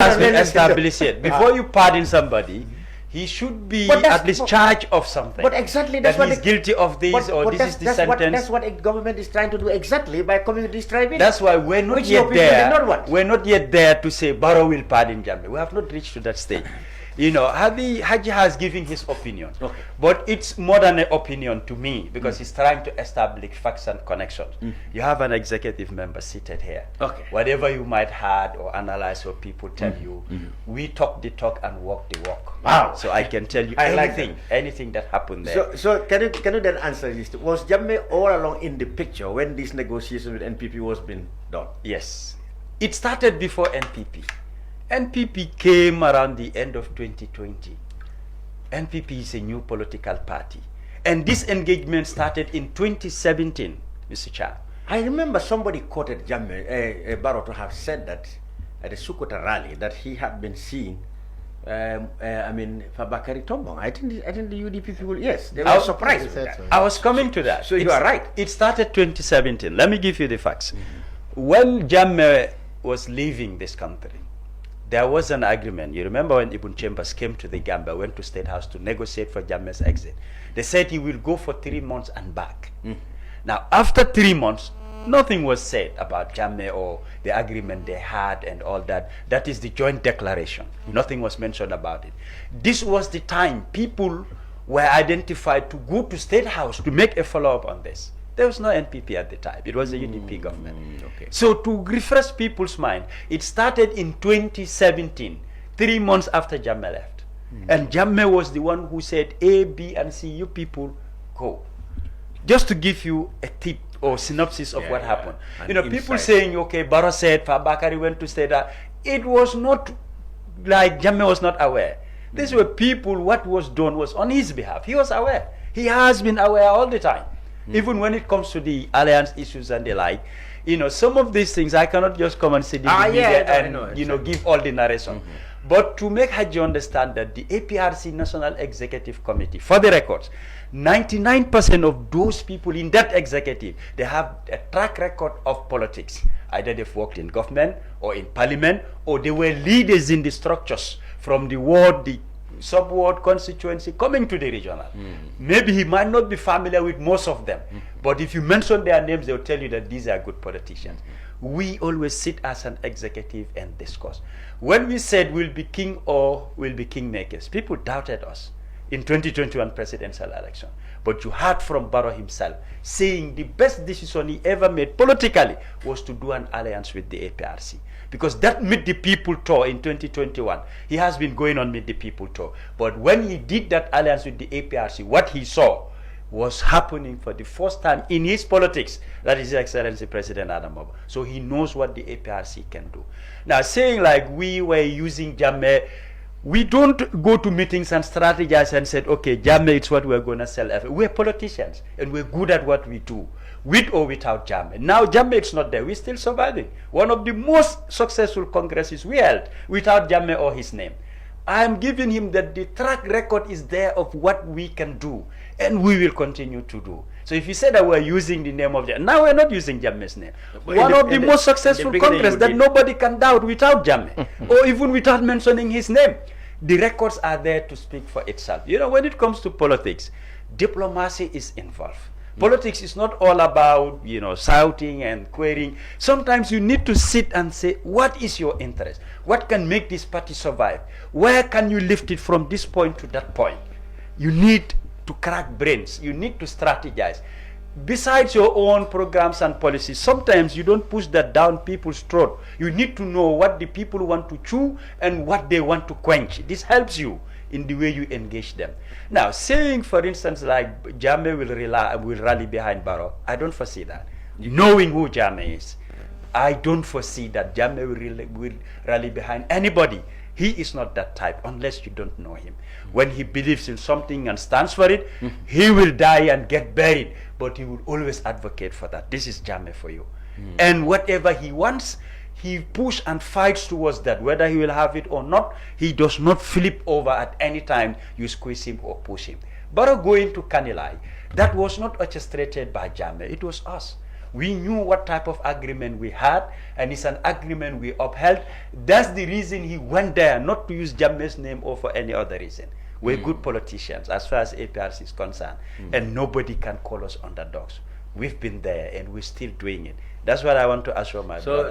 has been established yet. Before you pardon somebody, he should be at least charged of something. But exactly that's what he's guilty of this, or this is the sentence. That's what a government is trying to do exactly by coming to this tribunal. That's why we're not yet there. We're not yet there to say Barrow will pardon Jammeh. We have not reached to that stage. You know, Haji has given his opinion, but it's more than an opinion to me because he's trying to establish facts and connections. You have an executive member seated here. Whatever you might had or analyze or people tell you, we talk the talk and walk the walk. Wow! So I can tell you anything that happened there. So can you then answer this? Was Jammeh all along in the picture when this negotiation with NPP was being done? Yes, it started before NPP. NPP came around the end of 2020. NPP is a new political party. And this engagement started in 2017, Mr. Chair. I remember somebody quoted Jammeh, Barrow to have said that at the Sukota rally that he had been seeing, Fabakary Tombong. I think the UDP people, yes, they were surprised with that. I was coming to that. So you are right. It started 2017. Let me give you the facts. When Jammeh was leaving this country, there was an agreement. You remember when Ibn Chambers came to the Gambia, went to State House to negotiate for Jammeh's exit. They said he will go for 3 months and back. Now, after 3 months, nothing was said about Jammeh or the agreement they had and all that. That is the joint declaration. Nothing was mentioned about it. This was the time people were identified to go to State House to make a follow-up on this. There was no NPP at the time. It was a UDP government. So to refresh people's mind, it started in 2017, 3 months after Jammeh left. And Jammeh was the one who said, A, B, and C, you people go. Just to give you a tip or synopsis of what happened. You know, people saying, okay, Barrow said, Fabakary went to State House. It was not like Jammeh was not aware. These were people, what was done was on his behalf. He was aware. He has been aware all the time. Even when it comes to the alliance issues and the like, you know, some of these things I cannot just come and sit in the media and give all the narration. But to make Haji understand that the APRC National Executive Committee, for the records, 99% of those people in that executive, they have a track record of politics. Either they've worked in government or in parliament, or they were leaders in the structures from the ward, the sub-ward constituency coming to the regional. Maybe he might not be familiar with most of them, but if you mention their names, they'll tell you that these are good politicians. We always sit as an executive and discuss. When we said we'll be king or we'll be kingmakers, people doubted us in 2021 presidential election. But you heard from Barrow himself saying the best decision he ever made politically was to do an alliance with the APRC. Because that Meet the People tour in 2021, he has been going on Meet the People tour. But when he did that alliance with the APRC, what he saw was happening for the first time in his politics. That is His Excellency President Adam Oba. So he knows what the APRC can do. Now, saying like we were using Jammeh, we don't go to meetings and strategize and say, okay, Jammeh, it's what we're going to sell. We're politicians and we're good at what we do, with or without Jammeh. Now Jammeh, it's not there. We're still surviving. One of the most successful congresses we held without Jammeh or his name. I am giving him that the track record is there of what we can do, and we will continue to do. So if you say that we're using the name of Jammeh, now we're not using Jammeh's name. One of the most successful congress that nobody can doubt without Jammeh, or even without mentioning his name. The records are there to speak for itself. You know, when it comes to politics, diplomacy is involved. Politics is not all about, you know, shouting and querying. Sometimes you need to sit and say, what is your interest? What can make this party survive? Where can you lift it from this point to that point? You need to crack brains. You need to strategize. Besides your own programs and policies, sometimes you don't push that down people's throat. You need to know what the people want to chew and what they want to quench. This helps you in the way you engage them. Now, saying, for instance, like Jammeh will rally behind Barrow, I don't foresee that. Knowing who Jammeh is, I don't foresee that Jammeh will rally behind anybody. He is not that type unless you don't know him. When he believes in something and stands for it, he will die and get buried, but he will always advocate for that. This is Jammeh for you. And whatever he wants, he pushes and fights towards that. Whether he will have it or not, he does not flip over at any time you squeeze him or push him. Barrow going to Kanilai, that was not orchestrated by Jammeh, it was us. We knew what type of agreement we had, and it's an agreement we upheld. That's the reason he went there, not to use Jammeh's name or for any other reason. We're good politicians as far as APRC is concerned, and nobody can call us underdogs. We've been there, and we're still doing it. That's what I want to assure my brother.